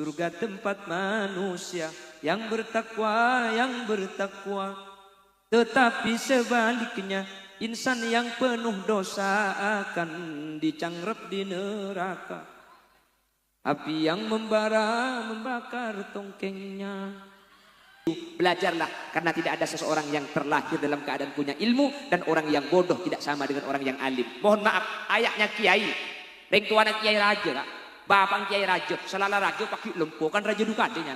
Surga tempat manusia yang bertakwa. Tetapi sebaliknya insan yang penuh dosa akan dicanggrep di neraka. Api yang membara membakar tongkengnya. Belajarlah, karena tidak ada seseorang yang terlahir dalam keadaan punya ilmu, dan orang yang bodoh tidak sama dengan orang yang alim. Mohon maaf, ayahnya kiai, ring tuana kiai raja, bapak kiai raja, selala raja pakai lempo kan raja duka adanya.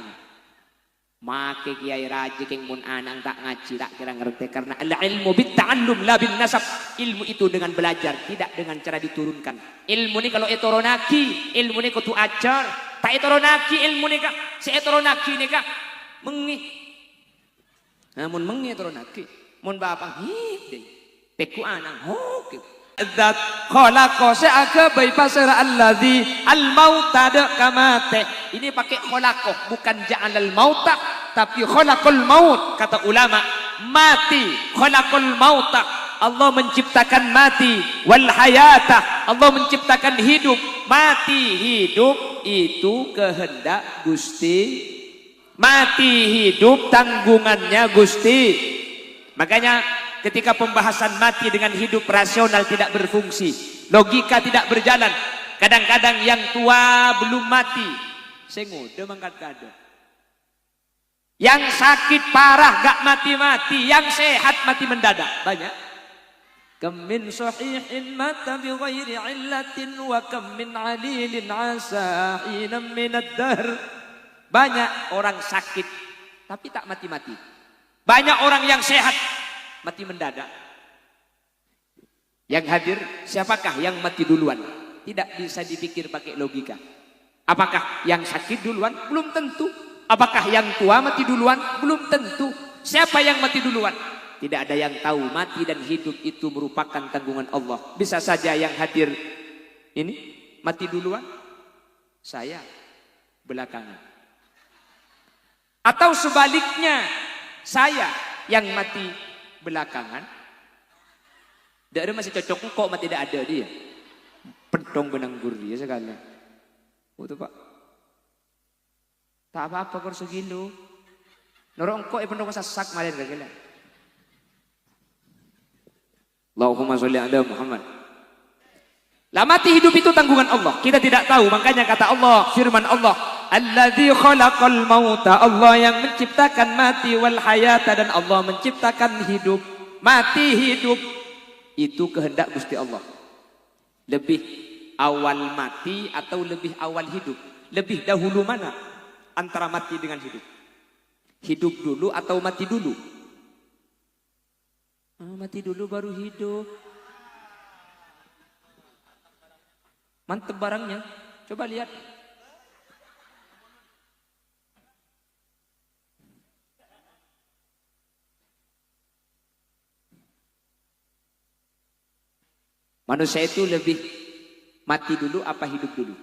Make kiai raja keng mun anang tak ngaji tak kira ngerti, karena al ilmu bit ta'allum la bin nasab. Ilmu itu dengan belajar, tidak dengan cara diturunkan. Ilmu ni kalau etoronaki, ilmu ni kutu ajar, tak etoronaki ilmu ni kak, si etoronaki ni kak mengi. Namun mengi etoronaki, mun bapak hide, peku anang hoki. Zat khalaqa sa'aka baipasara alladzi al-mauta kamate. Ini pakai khalaqah, bukan ja'alal mauta, tapi khalaqal maut. Kata ulama, mati, khalaqal mauta. Allah menciptakan mati, wal hayata. Allah menciptakan hidup. Mati hidup itu kehendak Gusti. Mati hidup tanggungannya Gusti. Makanya ketika pembahasan mati dengan hidup, rasional tidak berfungsi, logika tidak berjalan. Kadang-kadang yang tua belum mati, saya ngode mangkat kada. Yang sakit parah gak mati-mati, yang sehat mati mendadak. Banyak. Kam min sahihin mata bi ghairi illatin wa kam min alilin asa hinam min ad-dahr. Banyak orang sakit tapi tak mati-mati. Banyak orang yang sehat mati mendadak. Yang hadir siapakah yang mati duluan? Tidak bisa dipikir pakai logika. Apakah yang sakit duluan? Belum tentu. Apakah yang tua mati duluan? Belum tentu. Siapa yang mati duluan? Tidak ada yang tahu. Mati dan hidup itu merupakan tanggungan Allah. Bisa saja yang hadir ini mati duluan, saya belakangan. Atau sebaliknya, saya yang mati belakangan. Tidak ada masih cocok kok mati tidak ada dia. Pedong benang gurih sekali. Betul Pak. Tak apa-apa kor segilo. Norong kok pendong sasak malen gak. Allahumma sholli ala Muhammad. Lah mati hidup itu tanggungan Allah. Kita tidak tahu, makanya kata Allah, firman Allah, alladzi khalaqal mauta, Allah yang menciptakan mati, wal hayata, dan Allah menciptakan hidup. Mati hidup itu kehendak Gusti Allah. Lebih awal mati atau lebih awal hidup? Lebih dahulu mana antara mati dengan hidup? Hidup dulu atau mati dulu? Mati dulu baru hidup. Mantep barangnya. Coba lihat. Manusia itu lebih mati dulu apa hidup dulu?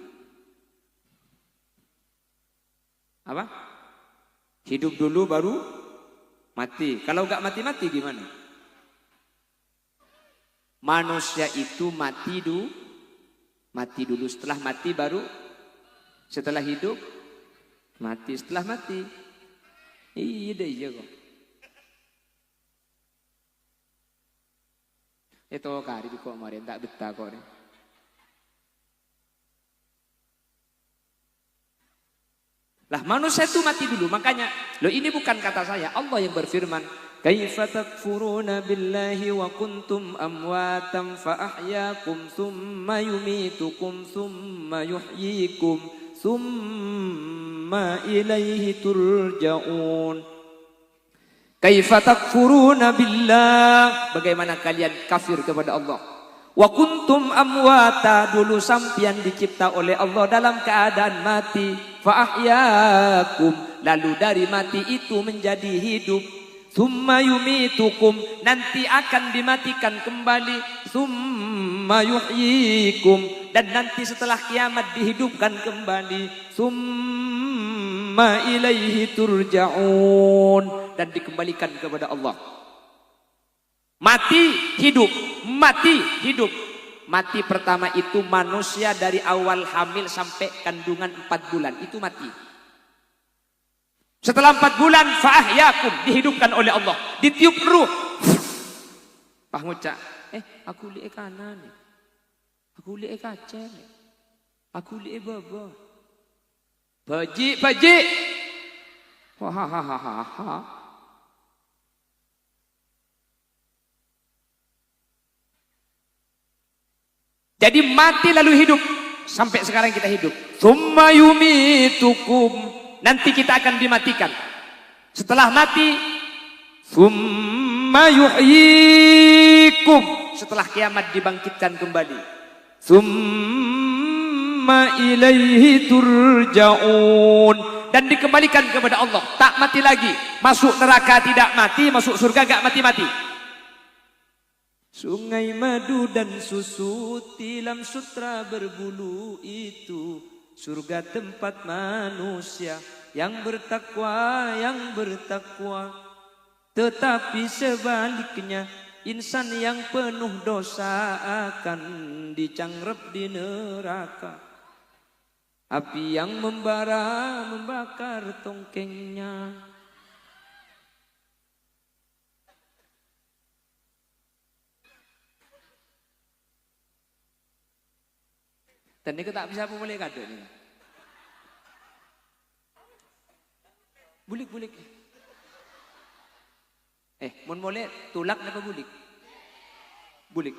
Apa? Hidup dulu baru mati. Kalau nggak mati-mati gimana? Manusia itu mati dulu, setelah mati baru, setelah hidup mati, setelah mati. Iya kok. Itu kari di kok kemarin tak betah kok. Lah manusia itu mati dulu, makanya loh ini bukan kata saya, Allah yang berfirman, kaifa takfuruna billahi wa kuntum amwatan fa ahyakum thumma yumitukum thumma yuhyikum thumma ilaihi turja'un. Kaifa takfuruna billah, bagaimana kalian kafir kepada Allah. Wa kuntum amwata, dulu sampian dicipta oleh Allah dalam keadaan mati. Fa ahyakum, lalu dari mati itu menjadi hidup. Thumma yumitukum, nanti akan dimatikan kembali. Thumma yuhyikum, dan nanti setelah kiamat dihidupkan kembali. Thumma ilaihi turja'un, dan dikembalikan kepada Allah. Mati hidup, mati hidup. Mati pertama itu manusia dari awal hamil sampai kandungan 4 bulan. Itu mati. Setelah 4 bulan fa'ahyakum, dihidupkan oleh Allah, ditiup ruh. Pak ngucap, aku lihat kanan, aku lihat kaca, aku lihat baba. Baji. Wah. Jadi mati lalu hidup. Sampai sekarang kita hidup. Tsumma yumitukum. Nanti kita akan dimatikan. Setelah mati, tsumma yuhyikum. Setelah kiamat dibangkitkan kembali. Tsumma ilaihi turja'un. Dan dikembalikan kepada Allah. Tak mati lagi. Masuk neraka tidak mati, masuk surga gak mati-mati. Sungai madu dan susu, tilam sutra berbulu itu surga tempat manusia yang bertakwa, Tetapi sebaliknya insan yang penuh dosa akan dicangkrep di neraka. Api yang membara membakar tongkengnya. Dan ini tak bisa memulai kado ini. Bulik. Mun mulai tulak apa bulik? Bulik.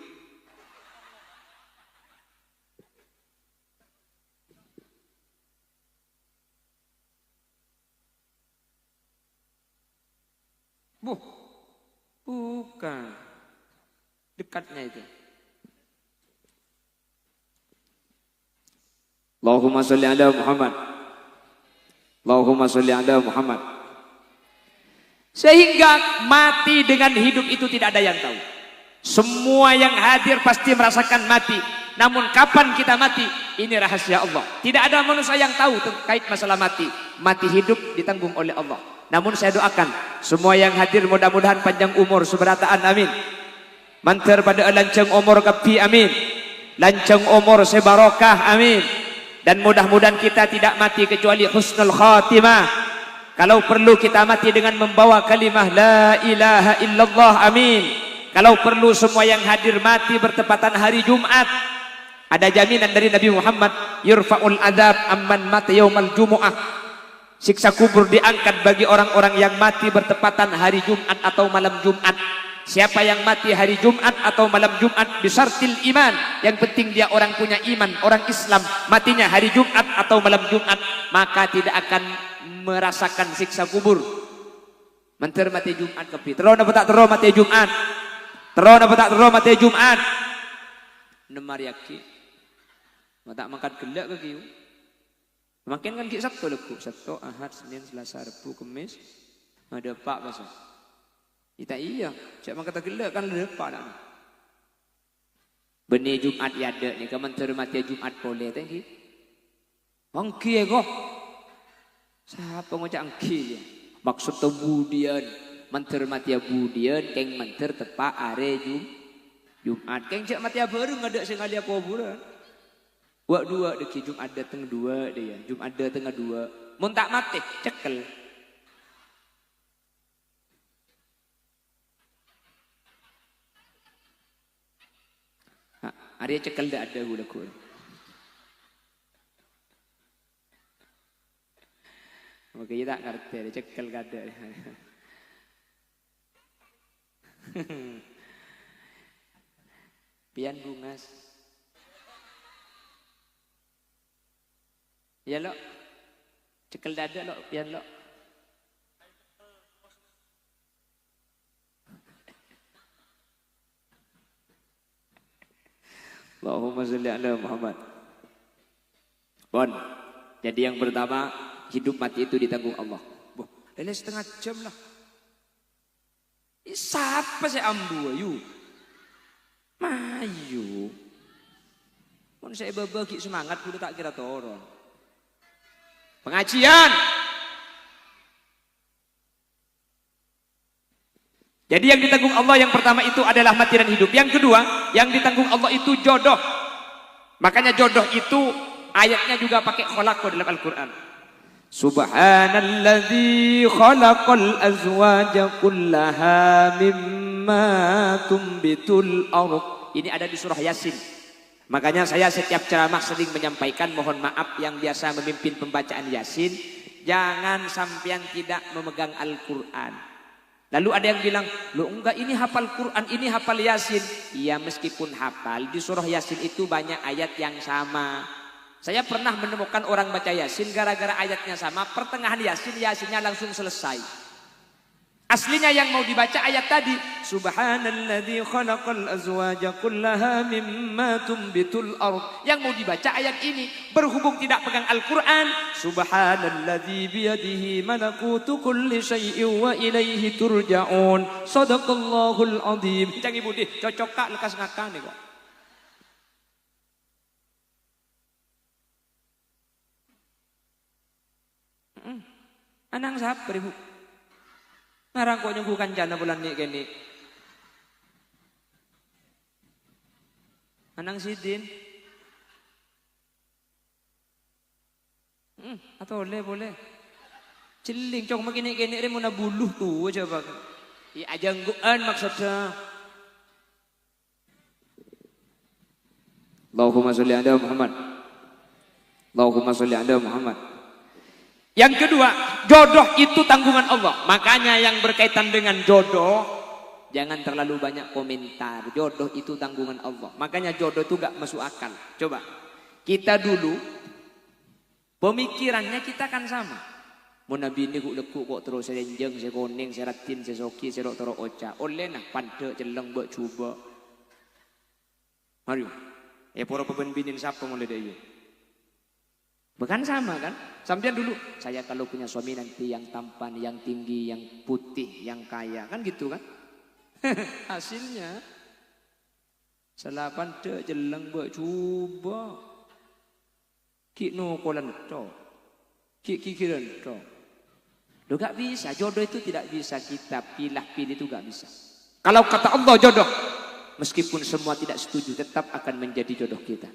Bukan. Dekatnya itu. Allahumma sholli ala Muhammad. Allahumma sholli ala Muhammad. Sehingga mati dengan hidup itu tidak ada yang tahu. Semua yang hadir pasti merasakan mati. Namun kapan kita mati? Ini rahasia Allah. Tidak ada manusia yang tahu terkait masalah mati. Mati hidup ditanggung oleh Allah. Namun saya doakan semua yang hadir mudah-mudahan panjang umur seberataan amin. Mantar pada lancang umur kapi amin. Lancang umur sebarokah amin. Dan mudah-mudahan kita tidak mati kecuali husnul khatimah. Kalau perlu kita mati dengan membawa kalimah la ilaha illallah amin. Kalau perlu semua yang hadir mati bertepatan hari Jumat. Ada jaminan dari Nabi Muhammad, yurfa'ul adab amman mata yaumal jumu'ah. Siksa kubur diangkat bagi orang-orang yang mati bertepatan hari Jumat atau malam Jumat. Siapa yang mati hari Jumat atau malam Jumat bisartil iman, yang penting dia orang punya iman, orang Islam, matinya hari Jumat atau malam Jumat, maka tidak akan merasakan siksa kubur. Menter mati Jumat kepi. Terus apa tak terus mati Jumat? Terus apa tak terus mati Jumat? Nemar yaki. Tak makan gelak ke kiu. Makin kan ki Sabtu leku. Sabtu, Ahad, Senin, Selasa, Rabu, Kamis. Ada pak pasal. Kita iya, cak maka kata gelak kan lepas nak. Benih Jumat ya ada ni, kamu termati Jumat boleh tadi. Angki kok. Siapa ngocak angki dia? Maksud tu budian, mentermati budian, keng menter tepak are Jumat. Keng cak mati baru ngada sengalia kuburan. Wak dua deki Jumat datang dua dia, Jumat datang dua. Mun tak mati cekel. Hari cekel dah ada gula kul. Oke, kita tak ngerti ada cekel gak ada. Pian bungas. Ya lo, cekel dah ada lo, pian lo. Allahumma sholli ala Muhammad. Bon. Jadi yang pertama, hidup mati itu ditanggung Allah. Boh, lele setengah jam lah. Siapa saya ambu ayu? Mayu. Mun saya berbagi semangat kudu tak kira toron. Pengajian. Jadi yang ditanggung Allah yang pertama itu adalah mati dan hidup. Yang kedua, yang ditanggung Allah itu jodoh. Makanya jodoh itu ayatnya juga pakai kholaqo dalam Al-Quran. Subhanalladzi khalaqal azwaja kullaha mimma tumbitul ardh. Ini ada di surah Yasin. Makanya saya setiap ceramah sering menyampaikan, mohon maaf yang biasa memimpin pembacaan Yasin, jangan sampean tidak memegang Al-Quran. Lalu ada yang bilang, lo enggak ini hafal Quran, ini hafal Yasin. Iya meskipun hafal, di surah Yasin itu banyak ayat yang sama. Saya pernah menemukan orang baca Yasin, gara-gara ayatnya sama, pertengahan Yasinnya langsung selesai. Aslinya yang mau dibaca ayat tadi, Subhanalladzi khalaqal azwaja kullaha mimma tumbitul ardh. Yang mau dibaca ayat ini, berhubung tidak pegang Al-Quran, Subhanalladzi biyadihi malakutu kulli syai'in wa ilaihi turja'un. Shadaqallahul azim. Jangan ibu deh, cocok kak lekas ngakak nih kok. Anang siapa ibu? Ngarang kok nyembuhkan jana bulan ni gini. Anang sidin. Atau boleh. Celing cok begini gini re mau buluh tuh coba. Ya ajangguan maksudnya. Allahumma sholli ala Muhammad. Allahumma sholli ala Muhammad. Yang kedua, jodoh itu tanggungan Allah. Makanya yang berkaitan dengan jodoh, jangan terlalu banyak komentar. Jodoh itu tanggungan Allah. Makanya jodoh itu gak masuk akal. Coba, kita dulu, pemikirannya kita kan sama. Mau nabi ini kuk lekuk kok terus serenjeng, sekoning, seratin, sesoki, serok terok oca. Oleh nah, pandek, jeleng, buat coba. Mari, para pembinin siapa mulai dari bukan sama kan? Sampean dulu, saya kalau punya suami nanti yang tampan, yang tinggi, yang putih, yang kaya. Kan gitu kan? Hasilnya, salapan dek jeleng buat coba. Ki no kolan to. Ki kikiran to. Lo gak bisa, jodoh itu tidak bisa kita pilih itu gak bisa. Kalau kata Allah jodoh, meskipun semua tidak setuju tetap akan menjadi jodoh kita.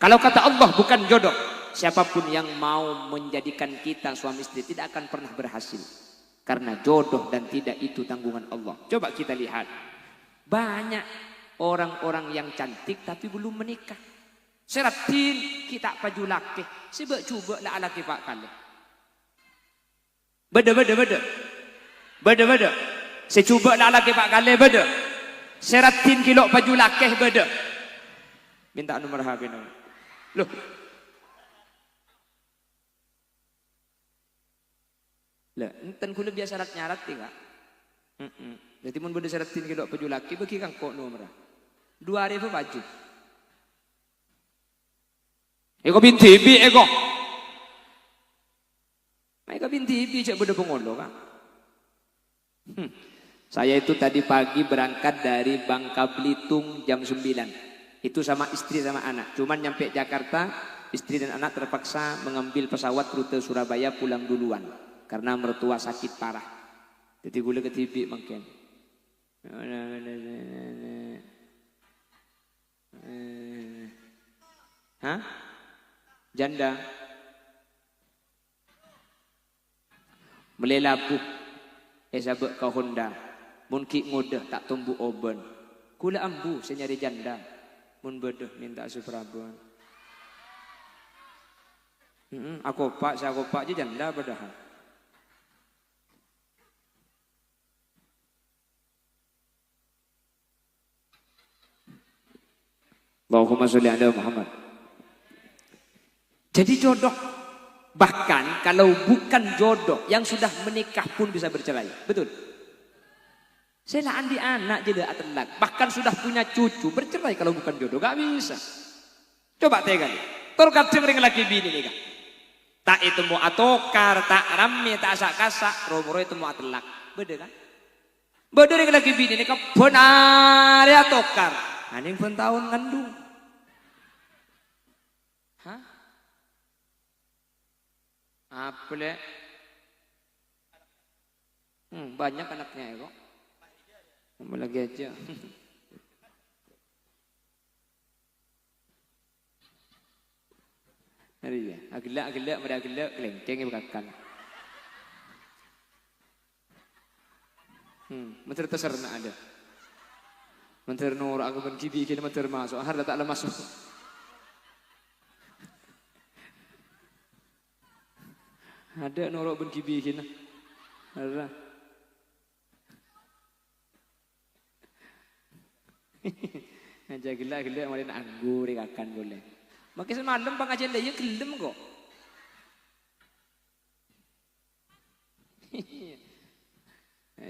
Kalau kata Allah bukan jodoh, siapapun yang mau menjadikan kita suami istri tidak akan pernah berhasil. Karena jodoh dan tidak itu tanggungan Allah. Coba kita lihat. Banyak orang-orang yang cantik tapi belum menikah. Seratin kita paju laki. Sebab coba lah laki pak kali. Beda. Saya coba lah laki pak kali beda. Seratin kilo paju laki beda. Minta nomor HP nomor. Loh. Lah, enten kula biasa syarat nyarat tiga. Jadi mun beda syaratin kilo paju laki bagi kang kok nomor. 2.000 baju. Eko binti bi eko. Eko binti bi cek beda pengolo kan. Saya itu tadi pagi berangkat dari Bangka Belitung jam 9. Itu sama istri sama anak. Cuman nyampe Jakarta, istri dan anak terpaksa mengambil pesawat rute Surabaya pulang duluan. Karena mertua sakit parah. Jadi gue ke TV makin. Hah? Janda. Melelabuh. Sabek ke Honda. Mungkin ngodah tak tumbuh oben. Kula ambu saya nyari janda. Mun bedah minta supraban. Aku pak, saya aja janda padahal. Allahumma sholli ala Muhammad. Jadi jodoh, bahkan kalau bukan jodoh yang sudah menikah pun bisa bercerai, betul? Saya lah andi anak jadi atelak, bahkan sudah punya cucu bercerai kalau bukan jodoh, gak bisa. Coba tegal, terkat cengring lagi bini nih kan. Tak itu mau atokar, tak rame, tak asak-asak, romoro itu mau atelak, beda kan? Beda lagi bini nih kan benar ya atokar, anjing pun tahun ngandung. Hah? Apa le? Banyak anaknya ya kok. Mau lagi aja. Hari ya, agak mereka kelengkeng yang berkakan. Menteri terserna ada. Menteri nur aku ben bikin menteri masuk, har tak ada masuk. Ada norok ben bikin. Ada. Aja gila malin anggur akan boleh. Makanya semalam pengajian dia gelem kok.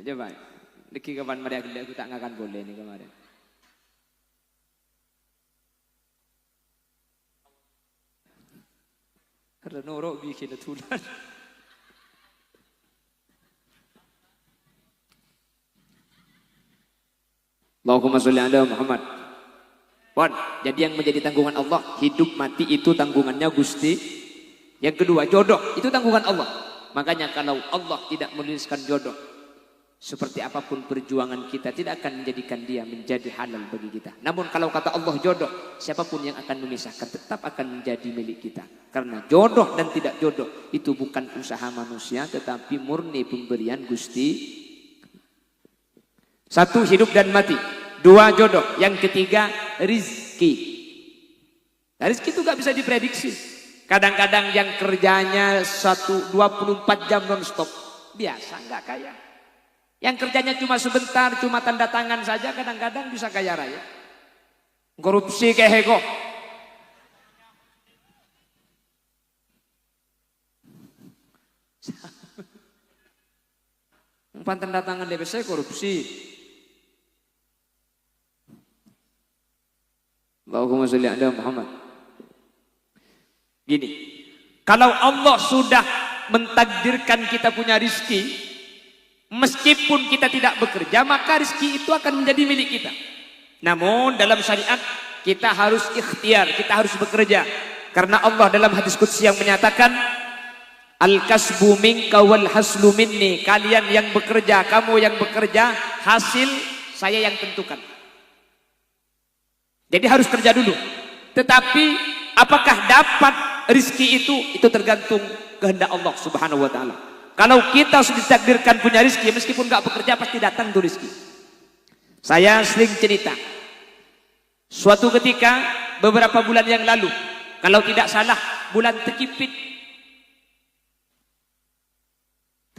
Coba, deki kapan Maria gila aku tak ngakan boleh nih kemarin. Karena norok bikin tulan. Allahumma sholli ala Muhammad. Pon, jadi yang menjadi tanggungan Allah, hidup mati itu tanggungannya Gusti. Yang kedua, jodoh itu tanggungan Allah. Makanya kalau Allah tidak menuliskan jodoh, seperti apapun perjuangan kita tidak akan menjadikan dia menjadi halal bagi kita. Namun kalau kata Allah jodoh, siapapun yang akan memisahkan tetap akan menjadi milik kita. Karena jodoh dan tidak jodoh itu bukan usaha manusia, tetapi murni pemberian Gusti. Satu, hidup dan mati. Dua, jodoh. Yang ketiga, rizki. Nah, rizki itu gak bisa diprediksi. Kadang-kadang yang kerjanya 24 jam non-stop, biasa gak kaya. Yang kerjanya cuma sebentar, cuma tanda tangan saja, kadang-kadang bisa kaya raya. Korupsi kayak hego. Umpan tanda tangan DPC korupsi. Allahumma sholli ala Muhammad. Gini, kalau Allah sudah mentakdirkan kita punya rizki, meskipun kita tidak bekerja, maka rizki itu akan menjadi milik kita. Namun dalam syariat kita harus ikhtiar, kita harus bekerja. Karena Allah dalam hadis qudsi yang menyatakan, Al-kasbu minka wal haslu minni. Kalian yang bekerja, kamu yang bekerja, hasil saya yang tentukan. Jadi harus kerja dulu. Tetapi apakah dapat rizki itu tergantung kehendak Allah Subhanahu wa taala. Kalau kita sudah ditakdirkan punya rizki, meskipun gak bekerja pasti datang tuh rizki. Saya sering cerita. Suatu ketika beberapa bulan yang lalu, kalau tidak salah bulan Tekipit.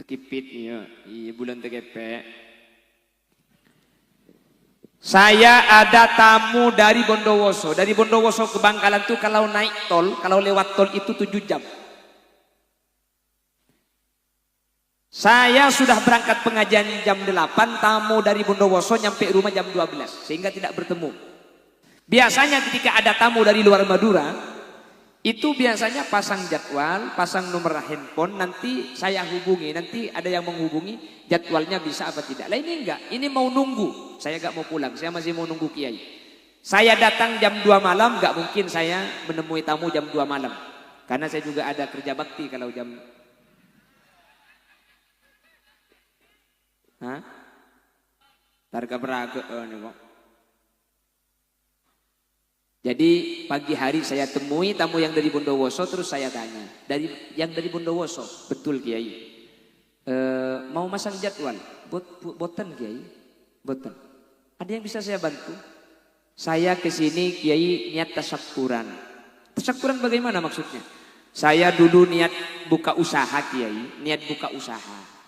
Iya bulan Tekepek. Saya ada tamu dari Bondowoso. Dari Bondowoso ke Bangkalan tuh kalau naik tol, kalau lewat tol itu 7 jam. Saya sudah berangkat pengajian jam 8, tamu dari Bondowoso nyampe rumah jam 12, sehingga tidak bertemu. Biasanya ketika ada tamu dari luar Madura, itu biasanya pasang jadwal, pasang nomor handphone, nanti saya hubungi, nanti ada yang menghubungi, jadwalnya bisa apa tidak. Lah ini enggak, ini mau nunggu, saya enggak mau pulang, saya masih mau nunggu kiai. Saya datang jam 2 malam, enggak mungkin saya menemui tamu jam 2 malam. Karena saya juga ada kerja bakti kalau jam... Hah? Targa beraga nih kok. Jadi pagi hari saya temui tamu yang dari Bondowoso, terus saya tanya, yang dari Bondowoso, betul Kiai, mau masang jadwal, boten Kiai, boten. Ada yang bisa saya bantu? Saya kesini Kiai niat tasyakuran. Tasyakuran bagaimana maksudnya? Saya dulu niat buka usaha Kiai, niat buka usaha.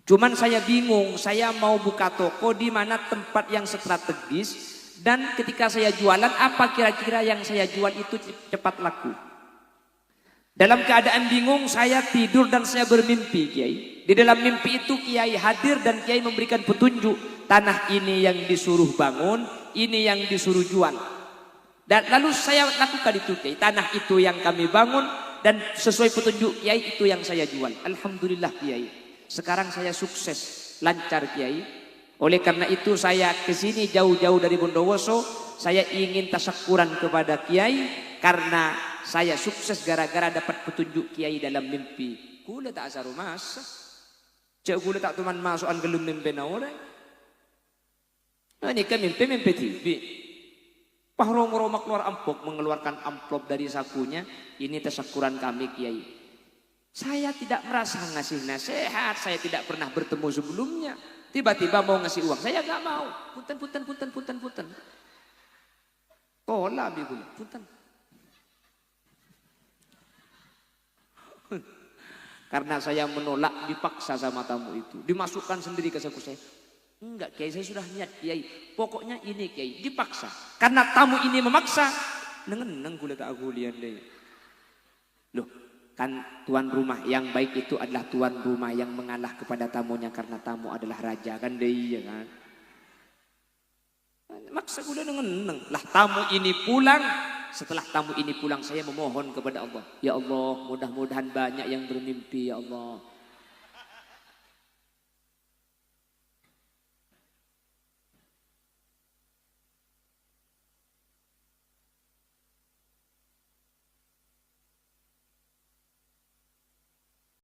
Cuman saya bingung, saya mau buka toko di mana tempat yang strategis. Dan ketika saya jualan, apa kira-kira yang saya jual itu cepat laku. Dalam keadaan bingung, saya tidur dan saya bermimpi Kiai. Di dalam mimpi itu Kiai hadir dan Kiai memberikan petunjuk. Tanah ini yang disuruh bangun, ini yang disuruh jual. Dan lalu saya lakukan itu Kiai. Tanah itu yang kami bangun dan sesuai petunjuk Kiai itu yang saya jual. Alhamdulillah Kiai. Sekarang saya sukses, lancar Kiai. Oleh karena itu saya kesini jauh-jauh dari Bondowoso. Saya ingin tasyakuran kepada Kiai karena saya sukses gara-gara dapat petunjuk Kiai dalam mimpi. Kula tak asaru masa. Cek kula tak teman masukan gelum mimpi na orang. Nah, ini kan mimpi TV. Pahromo-romo keluar amplop, mengeluarkan amplop dari sakunya. Ini tasyakuran kami Kiai. Saya tidak merasa ngasih nasihat, saya tidak pernah bertemu sebelumnya. Tiba-tiba mau ngasih uang, saya nggak mau. Punten. Tolak bikul, punten. Karena saya menolak, dipaksa sama tamu itu. Dimasukkan sendiri ke saku saya. Enggak Kiai, saya sudah niat Kiai. Pokoknya ini Kiai, dipaksa. Karena tamu ini memaksa. Neng kulit aku lihat deh. Loh, kan tuan rumah yang baik itu adalah tuan rumah yang mengalah kepada tamunya karena tamu adalah raja kan deh ya kan. Maksa kuda neng. Lah tamu ini pulang. Setelah tamu ini pulang saya memohon kepada Allah. Ya Allah, mudah-mudahan banyak yang bermimpi ya Allah.